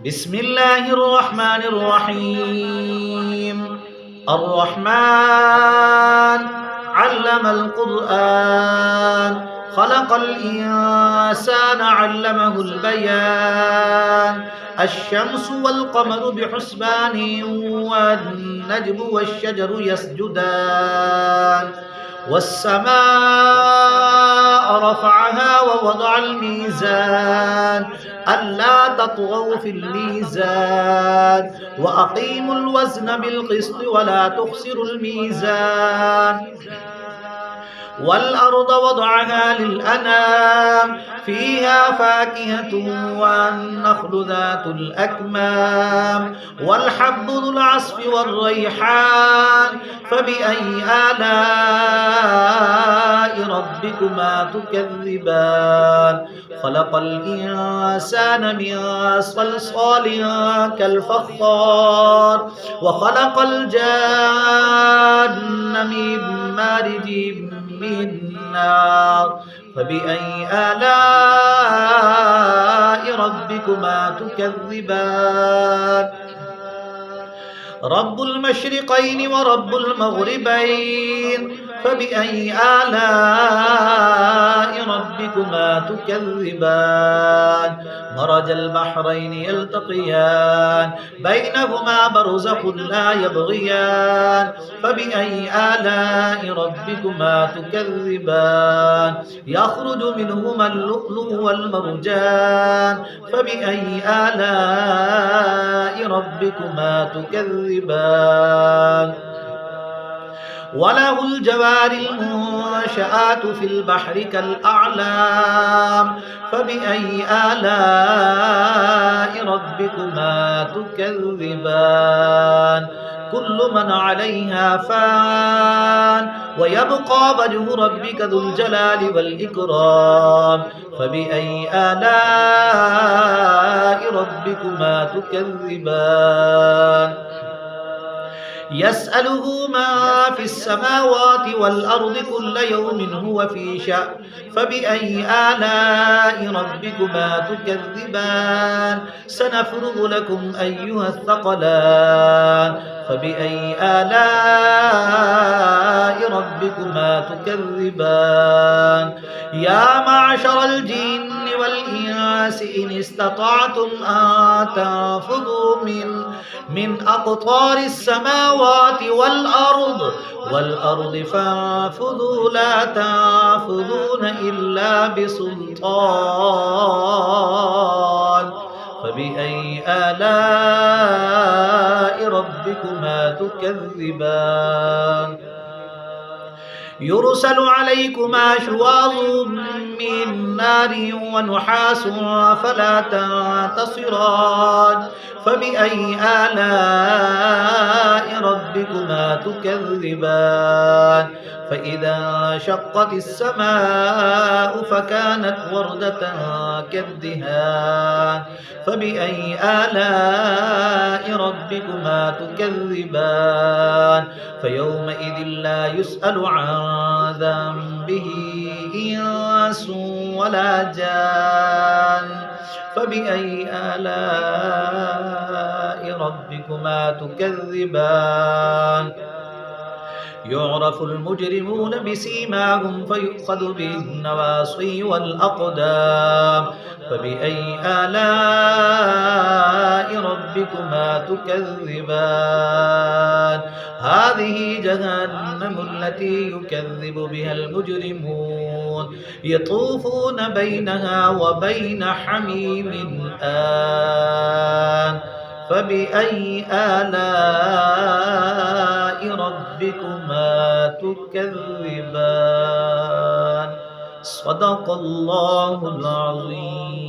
بسم الله الرحمن الرحيم الرحمن علم القرآن خلق الإنسان علمه البيان الشمس والقمر بحسبان والنجم والشجر يسجدان والسماء رفعها ووضع الميزان ألا تطغوا في الميزان وأقيموا الوزن بالقسط ولا تخسروا الميزان والأرض وضعها للأنام فيها فاكهة والنخل ذات الأكمام والحب ذو العصف والريحان فبأي آلاء ربكما تكذبان خلق الإنسان من صلصال كالفخار وخلق الجان من مارج من نار فبأي آلاء ربكما تكذبان رب المشرقين ورب المغربين فبأي آلاء ربكما تكذبان مرج البحرين يلتقيان بينهما برزخ لا يبغيان فبأي آلاء ربكما تكذبان يخرج منهما اللؤلؤ والمرجان فبأي آلاء ربكما تكذبان وله الجوار المنشآت في البحر كالأعلام فبأي آلاء ربكما تكذبان كل من عليها فان ويبقى وجه ربك ذو الجلال والإكرام فبأي آلاء ربكما تكذبان يسأله ما في السماوات والأرض كل يوم هو في شأن فبأي آلاء ربكما تكذبان سنفرغ لكم أيها الثقلان فبأي آلاء ربكما تكذبان يا معشر الجن والإنس إن استطعتم أن تنفذوا من أقطار السماوات والأرض فانفذوا لا تنفذون إلا بسلطان فبأي آلاء ربكما تكذبان يرسل عليكما شواظ من نار ونحاس فلا تنتصران فبأي آلاء ربكما تكذبان فإذا انشقت السماء فكانت وردة كالدهان فبأي آلاء ربكما تكذبان فيومئذ لا يسأل عن ذنبه إنس ولا جان فبأي آلاء ربكما تكذبان يعرف المجرمون بسيماهم فيؤخذ بالنواصي والأقدام فبأي آلاء ربكما تكذبان هذه جهنم التي يكذب بها المجرمون يطوفون بينها وبين حميم آن فبأي آلاء ربكما تكذبان صدق الله العظيم.